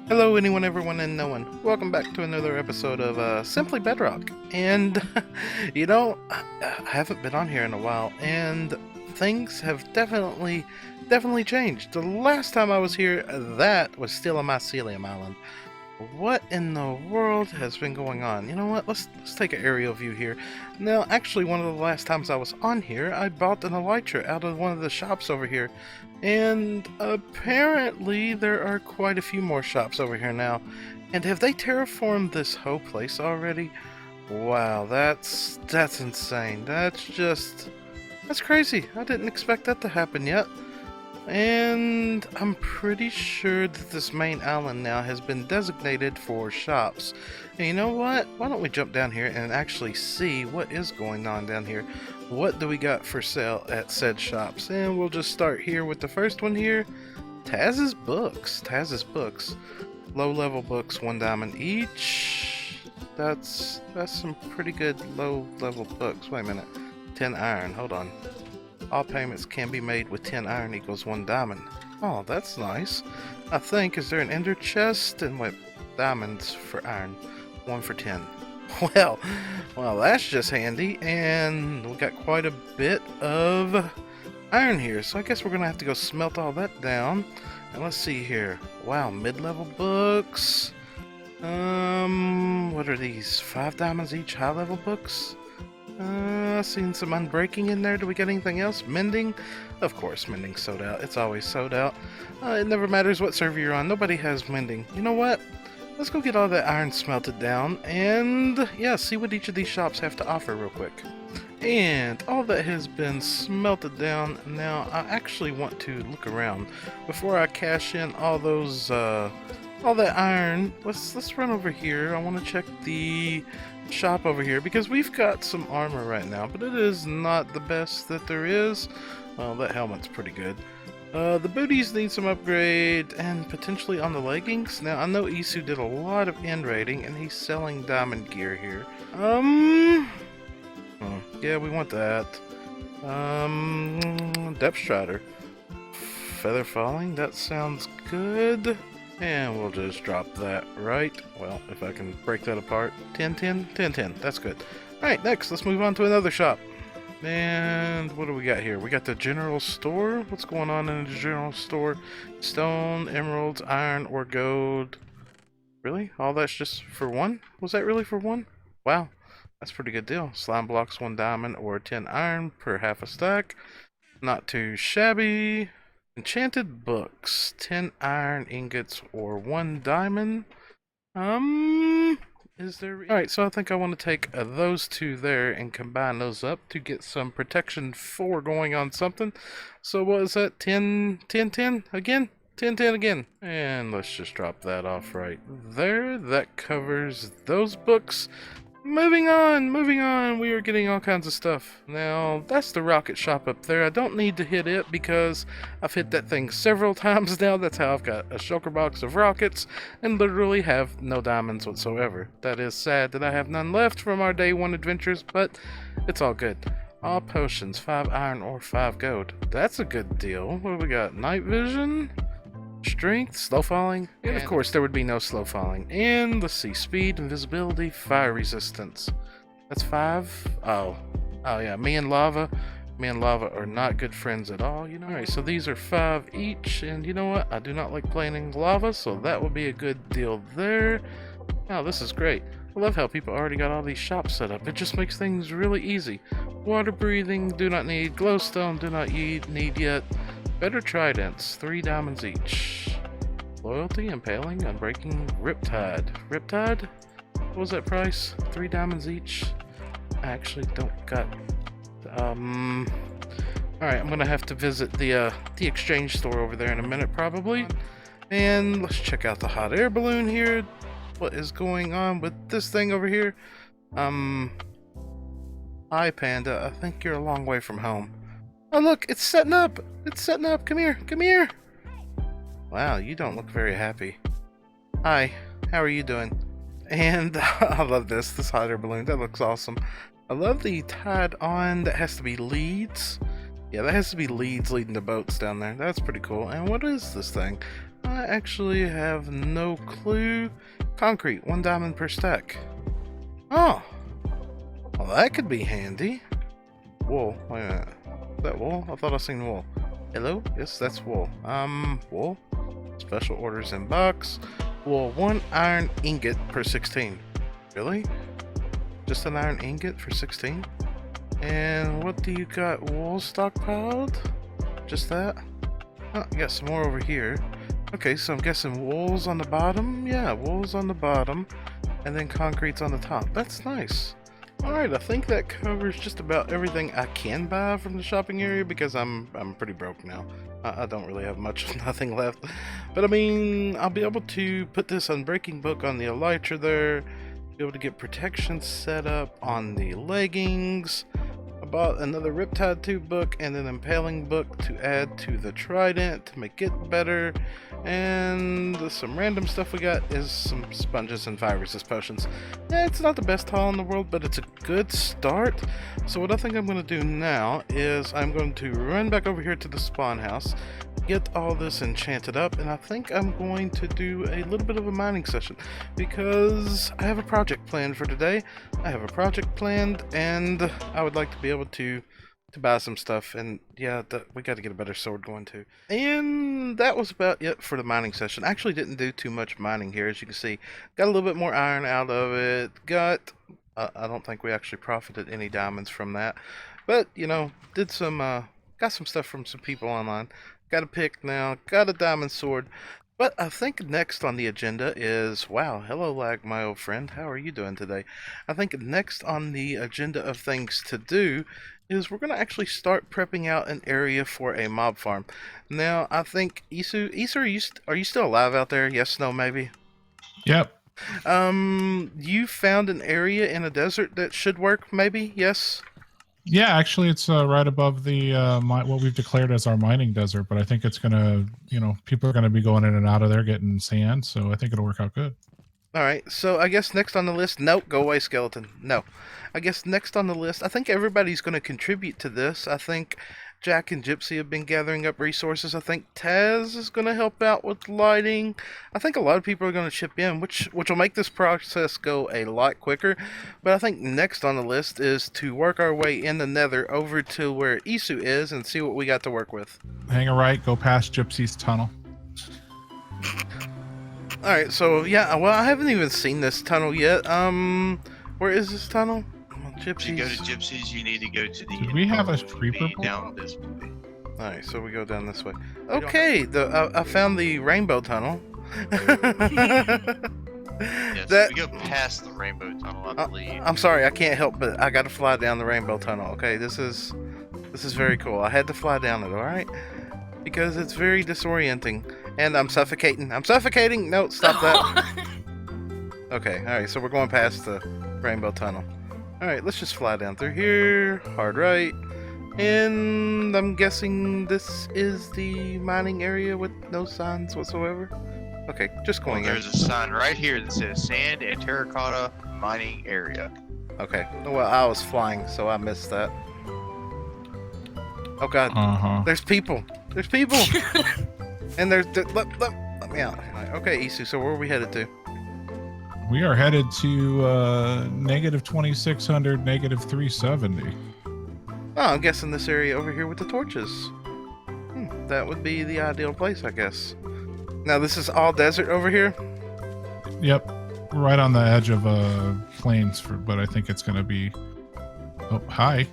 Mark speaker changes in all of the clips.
Speaker 1: Hello, anyone, everyone, and no one. Welcome back to another episode of Simply Bedrock. And, I haven't been on here in a while, and things have definitely changed. The last time I was here, that was still a mycelium island. What in the world has been going on? You know what? Let's take an aerial view here. Now, actually, one of the last times I was on here, I bought an elytra out of one of the shops over here. And apparently there are quite a few more shops over here now. And have they terraformed this whole place already? Wow, that's insane. That's crazy. I didn't expect that to happen yet. And I'm pretty sure that this main island now has been designated for shops. And you know what? Why don't we jump down here and actually see what is going on down here? What do we got for sale at said shops? And we'll just start here with the first one here. Taz's Books. Taz's Books. Low level books, 1 diamond each. That's some pretty good low level books. Wait a minute. 10 iron. Hold on. All payments can be made with 10 iron equals 1 diamond. Oh, that's nice. I think, is there an ender chest? And what? Diamonds for iron. 1 for 10. Well, that's just handy. And we got quite a bit of iron here. So I guess we're going to have to go smelt all that down. And let's see here. Wow, mid-level books. What are these? 5 diamonds each high-level books? Seen some unbreaking in there. Do we get anything else? Mending? Of course, mending sold out. It's always sold out. It never matters what server you're on. Nobody has mending. You know what? Let's go get all that iron smelted down and, yeah, see what each of these shops have to offer real quick. And all that has been smelted down. Now, I actually want to look around before I cash in all those, all that iron. Let's run over here. I want to check the shop over here because we've got some armor right now, but it is not the best that there is. Well, that helmet's pretty good. The booties need some upgrade and potentially on the leggings. Now I know E02 did a lot of end raiding and he's selling diamond gear here. Yeah, we want that. Depth Strider. Feather falling, that sounds good. And we'll just drop that right. Well, if I can break that apart. 10, 10, 10, 10. That's good. Alright, next, let's move on to another shop. And what do we got here? We got the general store. What's going on in the general store? Stone, emeralds, iron, or gold. Really? All that's just for 1? Was that really for 1? Wow. That's a pretty good deal. Slime blocks, 1 diamond, or 10 iron per half a stack. Not too shabby. Enchanted books, 10 iron ingots or 1 diamond. Is there... Alright, so I think I want to take those two there and combine those up to get some protection 4 going on something. So what is that? 10, 10, 10 again? 10, 10 again. And let's just drop that off right there. That covers those books. Moving on, we are getting all kinds of stuff. Now, that's the rocket shop up there. I don't need to hit it because I've hit that thing several times now. That's how I've got a shulker box of rockets and literally have no diamonds whatsoever. That is sad that I have none left from our day 1 adventures, but it's all good. All potions, 5 iron or 5 gold. That's a good deal. What do we got? Night vision? Strength, slow falling, and of course there would be no slow falling. And let's see, speed, invisibility, fire resistance. That's 5. Oh yeah, me and lava are not good friends at all, you know. Alright, so these are 5 each, and you know what? I do not like playing in lava, so that would be a good deal there. Wow, this is great. I love how people already got all these shops set up. It just makes things really easy. Water breathing, do not need. Glowstone, do not need yet. Better tridents, 3 diamonds each. Loyalty, impaling, unbreaking, riptide. Riptide? What was that price? 3 diamonds each. I actually don't got. Alright, I'm gonna have to visit the exchange store over there in a minute probably. And let's check out the hot air balloon here. What is going on with this thing over here? Hi Panda, I think you're a long way from home. Oh look, it's setting up! It's setting up! Come here! Come here! Wow, you don't look very happy. Hi, how are you doing? And I love this hot air balloon. That looks awesome. I love the tied on that has to be leads. Yeah, that has to be leads leading to boats down there. That's pretty cool. And what is this thing? I actually have no clue. Concrete, 1 diamond per stack. Oh, well that could be handy. Wool, wait a minute. Is that wool? I thought I seen wool. Hello? Yes, that's wool. Wool. Special orders in box. Wool, 1 iron ingot per 16. Really? Just an iron ingot for 16? And what do you got? Wool stockpiled? Just that? Oh, you got some more over here. Okay, so I'm guessing wool's on the bottom? Yeah, wool's on the bottom. And then concrete's on the top. That's nice. Alright, I think that covers just about everything I can buy from the shopping area because I'm pretty broke now. I don't really have much of nothing left. But I mean, I'll be able to put this unbreaking book on the elytra there. Be able to get protection set up on the leggings. I bought another Riptide Tube book and an Impaling book to add to the Trident to make it better. And some random stuff we got is some sponges and fire resist potions. It's not the best haul in the world, but it's a good start. So what I think I'm going to do now is I'm going to run back over here to the spawn house, get all this enchanted up, and I think I'm going to do a little bit of a mining session because I have a project planned for today. I have a project planned and I would like to be able to buy some stuff, and yeah, we got to get a better sword going too. And that was about it for the mining session. I actually didn't do too much mining here, as you can see. Got a little bit more iron out of it. Got I don't think we actually profited any diamonds from that, but you know, did some got some stuff from some people online. Got a pick now, got a diamond sword. But I think next on the agenda is, wow, hello Lag, my old friend, how are you doing today? I think next on the agenda of things to do is we're going to actually start prepping out an area for a mob farm. Now, I think, Isu, are you still alive out there? Yes, no, maybe?
Speaker 2: Yep.
Speaker 1: You found an area in a desert that should work, maybe? Yes?
Speaker 2: Yeah, actually, it's right above the what we've declared as our mining desert. But I think it's gonna, people are gonna be going in and out of there getting sand. So I think it'll work out good.
Speaker 1: All right. So I guess next on the list, nope, go away, skeleton. No, I guess next on the list, I think everybody's going to contribute to this. I think Jack and Gypsy have been gathering up resources. I think Taz is going to help out with lighting. I think a lot of people are going to chip in, which will make this process go a lot quicker. But I think next on the list is to work our way in the Nether over to where Isu is and see what we got to work with.
Speaker 2: Hang a right, go past Gypsy's tunnel.
Speaker 1: Alright, so yeah, well, I haven't even seen this tunnel yet. Where is this tunnel?
Speaker 3: If you go to Gypsies, you need to go to the...
Speaker 2: Did we have a creeper
Speaker 3: down this way.
Speaker 1: Alright, so we go down this way. Okay, I found the rainbow tunnel.
Speaker 3: Yes, we go past the rainbow tunnel, I believe.
Speaker 1: I'm sorry, I can't help but I gotta fly down the rainbow tunnel. Okay, this is very cool. I had to fly down it, alright? Because it's very disorienting. And I'm suffocating. I'm suffocating! No, stop that. Okay, alright, so we're going past the rainbow tunnel. Alright, let's just fly down through here. Hard right. And I'm guessing this is the mining area with no signs whatsoever. Okay, just going in.
Speaker 3: There's a sign right here that says Sand and Terracotta Mining Area.
Speaker 1: Okay, well, I was flying, so I missed that. Oh god, There's people! There's people! And there's... Let me out. Okay, Isu, so where are we headed to?
Speaker 2: We are headed to negative 2600, negative 370.
Speaker 1: Oh, I'm guessing this area over here with the torches. That would be the ideal place, I guess. Now, this is all desert over here?
Speaker 2: Yep. Right on the edge of plains, but I think it's going to be... Oh, hi.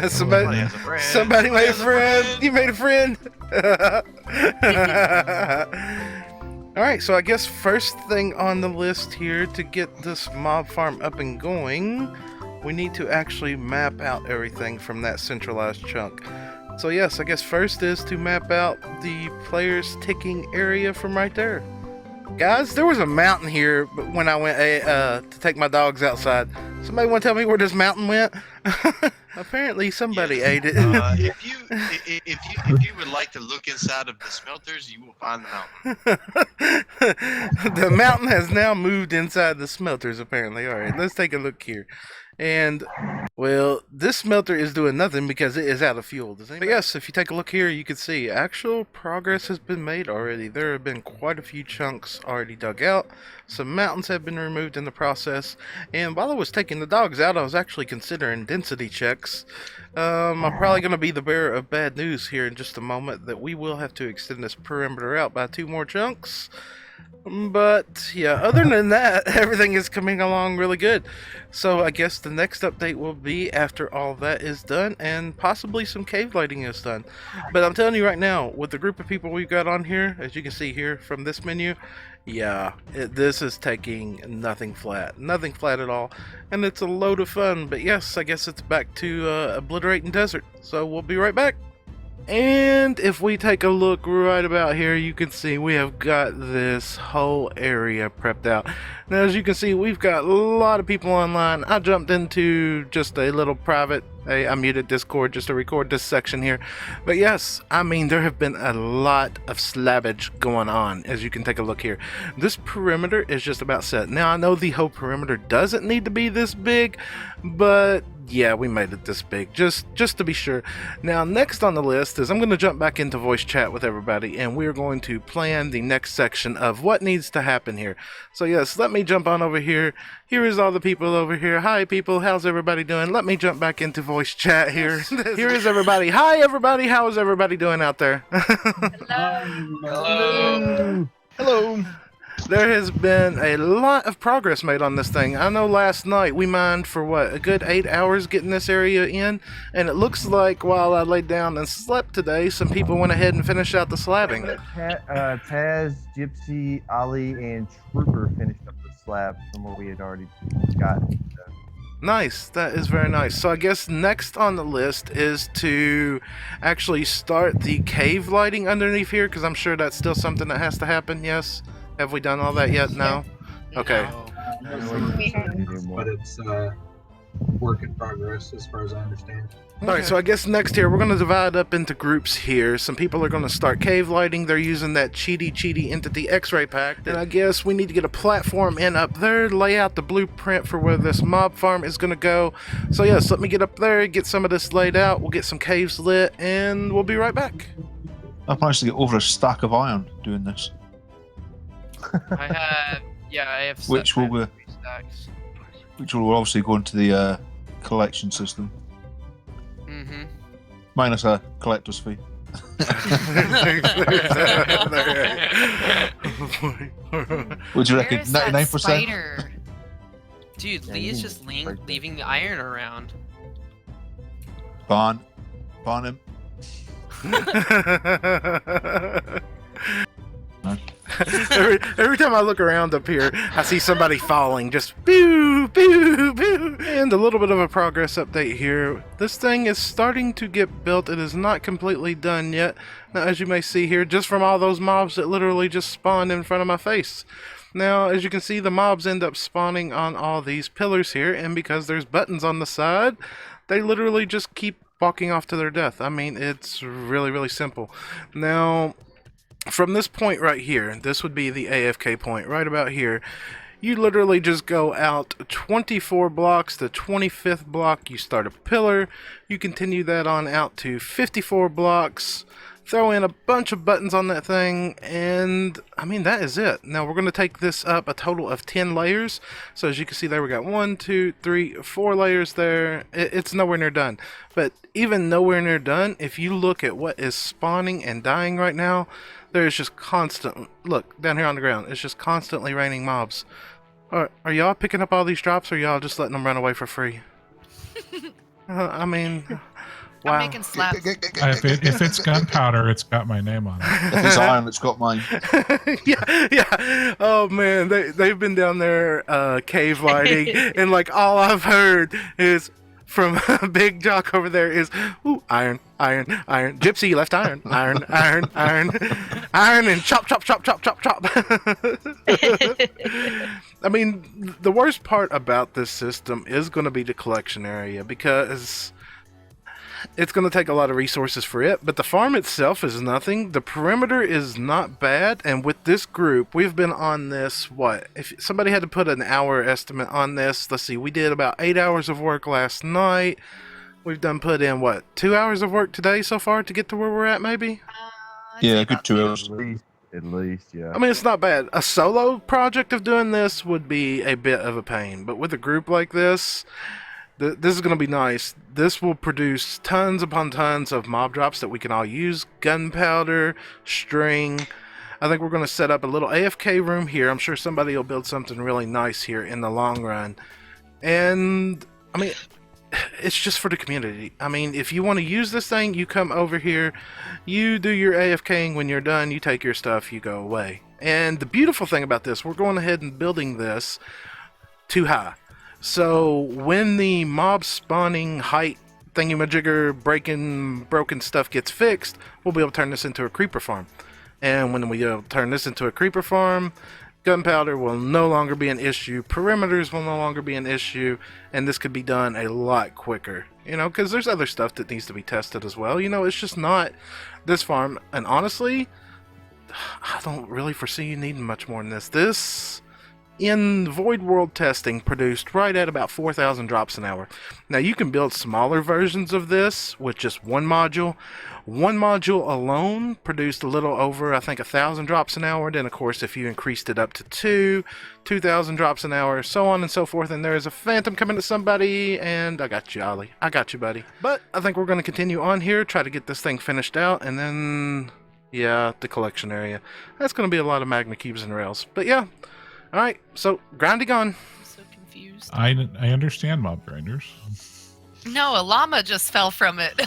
Speaker 1: Somebody made a friend. You made a friend. Alright, so I guess first thing on the list here to get this mob farm up and going, we need to actually map out everything from that centralized chunk. So yes, I guess first is to map out the player's ticking area from right there. Guys, there was a mountain here when I went to take my dogs outside. Somebody want to tell me where this mountain went? Apparently somebody ate it.
Speaker 3: If you would like to look inside of the smelters, you will find the mountain.
Speaker 1: The mountain has now moved inside the smelters, apparently. Alright, let's take a look here. And, well, this smelter is doing nothing because it is out of fuel. But yes, if you take a look here, you can see actual progress has been made already. There have been quite a few chunks already dug out. Some mountains have been removed in the process. And while I was taking the dogs out, I was actually considering density checks. I'm probably going to be the bearer of bad news here in just a moment that we will have to extend this perimeter out by 2 more chunks. But yeah, other than that, everything is coming along really good. So I guess the next update will be after all that is done and possibly some cave lighting is done. But I'm telling you right now, with the group of people we've got on here, as you can see here from this menu, yeah, this is taking nothing flat at all, and it's a load of fun. But yes, I guess it's back to obliterating desert. So we'll be right back. And if we take a look right about here, you can see we have got this whole area prepped out. Now, as you can see, we've got a lot of people online. I jumped into just a little private, I muted Discord just to record this section here. But yes, I mean, there have been a lot of slabbage going on, as you can take a look here. This perimeter is just about set. Now, I know the whole perimeter doesn't need to be this big, but yeah, we made it this big, just to be sure. Now, next on the list is I'm going to jump back into voice chat with everybody, and we're going to plan the next section of what needs to happen here. So yes, let me jump on over here. Here is all the people over here. Hi, people. How's everybody doing? Let me jump back into voice chat here. Here is everybody. Hi, everybody. How is everybody doing out there?
Speaker 3: Hello.
Speaker 4: Hello.
Speaker 1: There has been a lot of progress made on this thing. I know last night we mined for what, a good 8 hours getting this area in, and it looks like while I laid down and slept today, some people went ahead and finished out the slabbing.
Speaker 4: Taz, Gypsy, Ali, and Trooper finished up the slab from what we had already got.
Speaker 1: Nice, that is very nice. So I guess next on the list is to actually start the cave lighting underneath here, because I'm sure that's still something that has to happen, yes? Have we done all that yet? No? Okay.
Speaker 5: But it's work in progress as far as I understand.
Speaker 1: Alright, so I guess next here, we're going to divide up into groups here. Some people are going to start cave lighting. They're using that cheaty entity x-ray pack. And I guess we need to get a platform in up there, lay out the blueprint for where this mob farm is going to go. So yes, let me get up there, get some of this laid out. We'll get some caves lit, and we'll be right back.
Speaker 6: I've managed to get over a stack of iron doing this.
Speaker 7: I have
Speaker 6: Which will be,
Speaker 7: stacks.
Speaker 6: which will obviously go into the collection system.
Speaker 7: Mm-hmm.
Speaker 6: Minus a collector's fee. What do you reckon?
Speaker 8: Where is that
Speaker 6: 99%?
Speaker 8: spider?
Speaker 7: Dude,
Speaker 4: Yeah,
Speaker 7: Lee
Speaker 4: you
Speaker 7: is
Speaker 4: can
Speaker 7: just
Speaker 4: break that.
Speaker 7: leaving the iron around.
Speaker 6: Ban him.
Speaker 1: every time I look around up here, I see somebody falling, just boo, boo, boo. And a little bit of a progress update here. This thing is starting to get built. It is not completely done yet. Now, as you may see here, just from all those mobs that literally just spawned in front of my face. Now, as you can see, the mobs end up spawning on all these pillars here, and because there's buttons on the side, they literally just keep walking off to their death. I mean, it's really simple. Now, from this point right here, this would be the AFK point, right about here, you literally just go out 24 blocks, the 25th block, you start a pillar, you continue that on out to 54 blocks, throw in a bunch of buttons on that thing, and I mean, that is it. Now we're going to take this up a total of 10 layers. So as you can see there, we got 1, 2, 3, 4 layers there. It's nowhere near done. But even nowhere near done, if you look at what is spawning and dying right now, there's just constant, look, down here on the ground, it's just constantly raining mobs. Are y'all picking up all these drops, or y'all just letting them run away for free? I mean, wow.
Speaker 8: I'm making slabs.
Speaker 2: If it's gunpowder, it's got my name on it.
Speaker 6: If it's iron, it's got mine.
Speaker 1: yeah. Oh man, they've been down there cave lighting, and like all I've heard is from Big Jock over there is, ooh, iron. Gypsy, you left iron, iron, and chop. I mean, the worst part about this system is going to be the collection area, because it's going to take a lot of resources for it, but the farm itself is nothing. The perimeter is not bad, and with this group, we've been on this, what? If somebody had to put an hour estimate on this, let's see, we did about 8 hours of work last night. We've put in, what, 2 hours of work today so far to get to where we're at, maybe?
Speaker 8: I'd say
Speaker 6: Yeah,
Speaker 8: about
Speaker 6: good 2 hours.
Speaker 4: At least, yeah.
Speaker 1: I mean, it's not bad. A solo project of doing this would be a bit of a pain, but with a group like this, this is going to be nice. This will produce tons upon tons of mob drops that we can all use. Gunpowder, string. I think we're going to set up a little AFK room here. I'm sure somebody will build something really nice here in the long run. And, I mean, it's just for the community. I mean, if you want to use this thing, you come over here, you do your AFKing. When you're done, you take your stuff, you go away. And the beautiful thing about this, we're going ahead and building this too high. So when the mob spawning height thingamajigger broken stuff gets fixed, we'll be able to turn this into a creeper farm. And when we turn this into a creeper farm, gunpowder will no longer be an issue, perimeters will no longer be an issue, and this could be done a lot quicker. You know, because there's other stuff that needs to be tested as well. You know, it's just not this farm. And honestly, I don't really foresee you needing much more than this. This, in Void World testing, produced right at about 4,000 drops an hour. Now, you can build smaller versions of this with just one module. One module alone produced a little over, I think, 1,000 drops an hour. Then, of course, if you increased it up to 2,000 drops an hour, so on and so forth. And there's a phantom coming to somebody, and I got you, Ollie. I got you, buddy. But I think we're going to continue on here, try to get this thing finished out, and then, yeah, the collection area. That's going to be a lot of magma cubes and rails. But yeah. Alright, so grinding on.
Speaker 8: I'm so confused.
Speaker 2: I understand mob grinders.
Speaker 8: No, a llama just fell from it.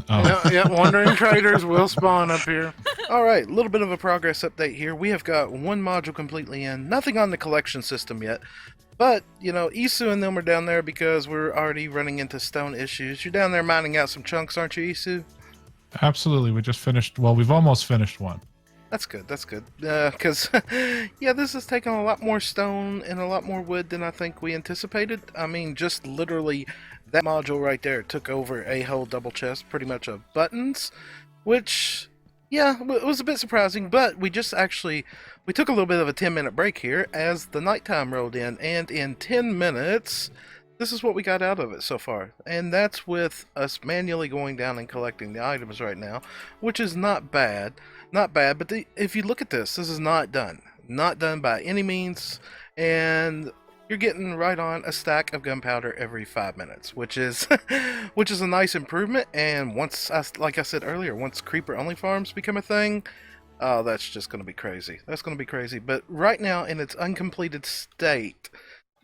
Speaker 2: Oh.
Speaker 1: Yeah, wandering traders will spawn up here. Alright, a little bit of a progress update here. We have got one module completely in. Nothing on the collection system yet. But, you know, Isu and them are down there because we're already running into stone issues. You're down there mining out some chunks, aren't you, Isu?
Speaker 2: Absolutely. We just finished. Well, we've almost finished one.
Speaker 1: That's good, that's good. Because, yeah, this has taken a lot more stone and a lot more wood than I think we anticipated. I mean, just literally, that module right there took over a whole double chest, pretty much, of buttons. Which, yeah, it was a bit surprising, but we just actually, we took a little bit of a 10-minute break here as the nighttime rolled in. And in 10 minutes, this is what we got out of it so far. And that's with us manually going down and collecting the items right now, which is not bad. Not bad, but if you look at this, this is not done. Not done by any means, and you're getting right on a stack of gunpowder every 5 minutes, which is which is a nice improvement. And once, like I said earlier, once creeper-only farms become a thing, oh, that's just going to be crazy. That's going to be crazy. But right now, in its uncompleted state,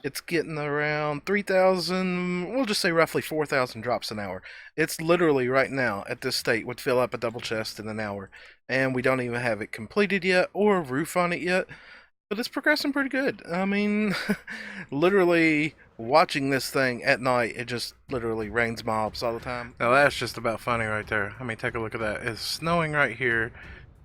Speaker 1: it's getting around 3,000, we'll just say roughly 4,000 drops an hour. It's literally right now at this state would fill up a double chest in an hour. And we don't even have it completed yet or a roof on it yet. But it's progressing pretty good. I mean, literally watching this thing at night, it just literally rains mobs all the time. Now that's just about funny right there. I mean, take a look at that. It's snowing right here.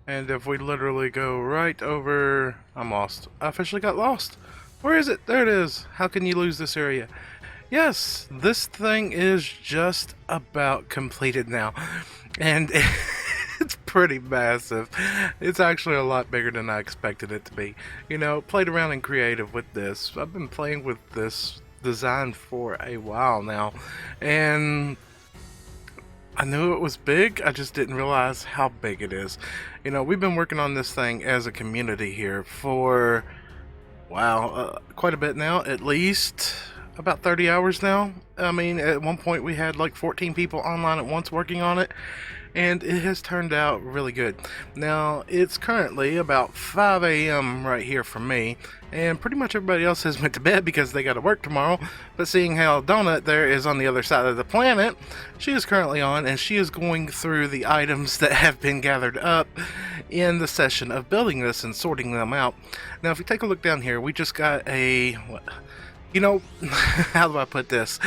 Speaker 1: And if we literally go right over... I'm lost. I officially got lost. Where is it? There it is. How can you lose this area? Yes, this thing is just about completed now. And it's pretty massive. It's actually a lot bigger than I expected it to be. You know, played around in creative with this. I've been playing with this design for a while now. And I knew it was big, I just didn't realize how big it is. You know, we've been working on this thing as a community here for... wow, quite a bit now, at least about 30 hours now. I mean, at one point we had like 14 people online at once working on it, and it has turned out really good. Now, it's currently about 5 a.m. right here for me, and pretty much everybody else has went to bed because they got to work tomorrow. But seeing how Donut there is on the other side of the planet, she is currently on, and she is going through the items that have been gathered up in the session of building this and sorting them out. Now, if you take a look down here, we just got a... you know, how do I put this?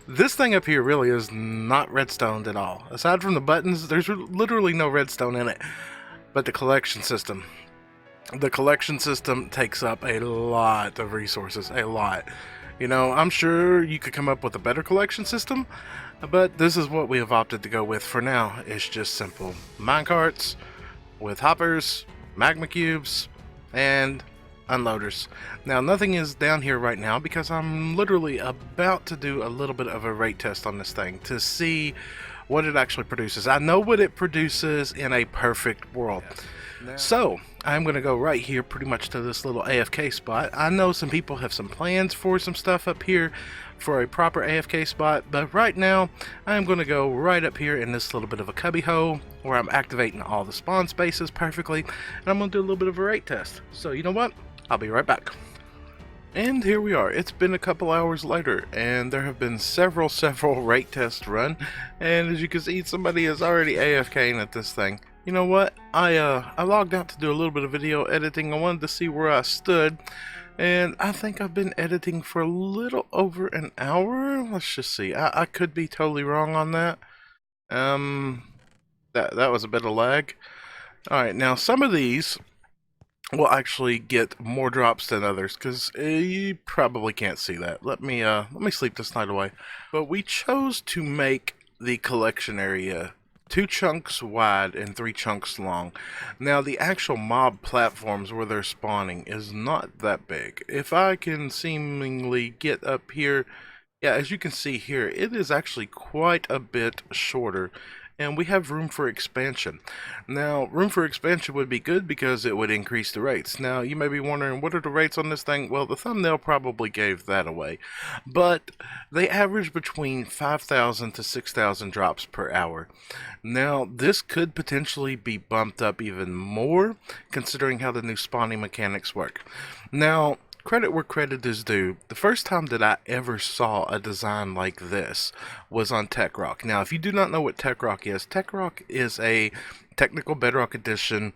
Speaker 1: This thing up here really is not redstoned at all. Aside from the buttons, there's literally no redstone in it. But the collection system. The collection system takes up a lot of resources. A lot. You know, I'm sure you could come up with a better collection system, but this is what we have opted to go with for now. It's just simple minecarts with hoppers, magma cubes, and unloaders. Now, nothing is down here right now because I'm literally about to do a little bit of a rate test on this thing to see what it actually produces. I know what it produces in a perfect world. So, I'm going to go right here pretty much to this little AFK spot. I know some people have some plans for some stuff up here for a proper AFK spot, but right now I'm going to go right up here in this little bit of a cubby hole where I'm activating all the spawn spaces perfectly, and I'm going to do a little bit of a rate test. So, you know what? I'll be right back. And here we are. It's been a couple hours later, and there have been several rate tests run, and as you can see, somebody is already AFKing at this thing. You know what? I logged out to do a little bit of video editing. I wanted to see where I stood, and I think I've been editing for a little over an hour. Let's just see. I could be totally wrong on that. That was a bit of lag. All right, now some of these will actually get more drops than others because you probably can't see that. Let me sleep this night away. But we chose to make the collection area 2 chunks wide and 3 chunks long. Now, the actual mob platforms where they're spawning is not that big. If I can seemingly get up here, yeah, as you can see here, it is actually quite a bit shorter, and we have room for expansion. Now, room for expansion would be good because it would increase the rates. Now, you may be wondering, what are the rates on this thing? Well, the thumbnail probably gave that away, but they average between 5,000 to 6,000 drops per hour. Now, this could potentially be bumped up even more, considering how the new spawning mechanics work. Now, credit where credit is due. The first time that I ever saw a design like this was on TechRock. Now, if you do not know what TechRock is a Technical Bedrock Edition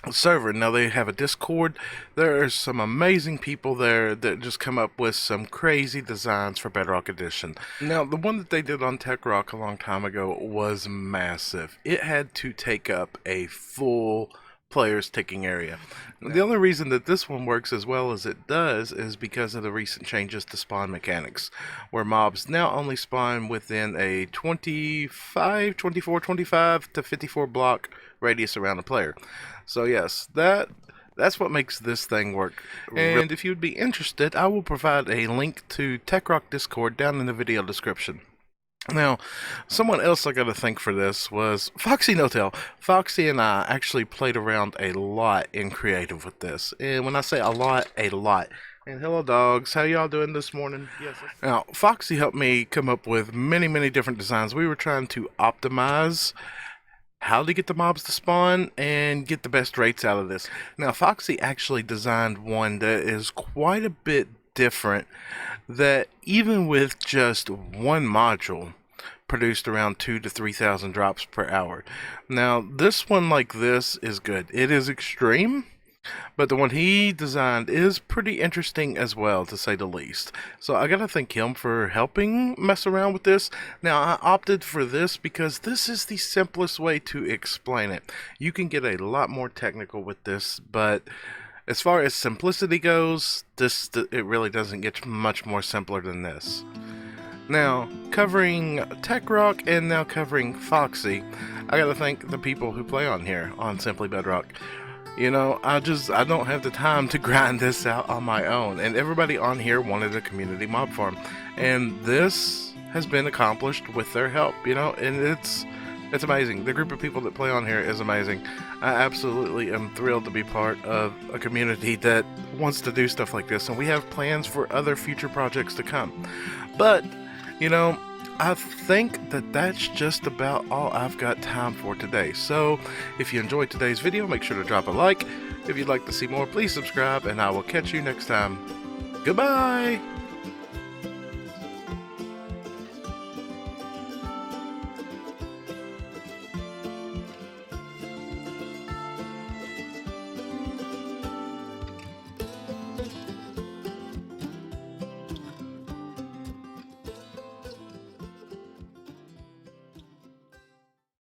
Speaker 1: server. Now, they have a Discord. There are some amazing people there that just come up with some crazy designs for Bedrock Edition. Now, the one that they did on TechRock a long time ago was massive. It had to take up a full players taking area. The only reason that this one works as well as it does is because of the recent changes to spawn mechanics, where mobs now only spawn within a 25 to 54 block radius around a player. So yes, that's what makes this thing work. And if you'd be interested, I will provide a link to TechRock Discord down in the video description. Now, someone else I got to thank for this was Foxy No-Tail. Foxy and I actually played around a lot in creative with this. And when I say a lot, a lot. And hello dogs, how y'all doing this morning? Yes. Now, Foxy helped me come up with many different designs. We were trying to optimize how to get the mobs to spawn and get the best rates out of this. Now, Foxy actually designed one that is quite a bit different, that even with just one module produced around 2,000 to 3,000 drops per hour. Now, this one like this is good. It is extreme, but the one he designed is pretty interesting as well, to say the least. So I gotta thank him for helping mess around with this. Now, I opted for this because this is the simplest way to explain it. You can get a lot more technical with this, but as far as simplicity goes, it really doesn't get much more simpler than this. Now, covering TechRock and now covering Foxy, I gotta thank the people who play on here on Simply Bedrock. You know, I don't have the time to grind this out on my own, and everybody on here wanted a community mob farm, and this has been accomplished with their help, you know, and it's amazing. The group of people that play on here is amazing. I absolutely am thrilled to be part of a community that wants to do stuff like this, and we have plans for other future projects to come. But, you know, I think that that's just about all I've got time for today. So, if you enjoyed today's video, make sure to drop a like. If you'd like to see more, please subscribe, and I will catch you next time. Goodbye!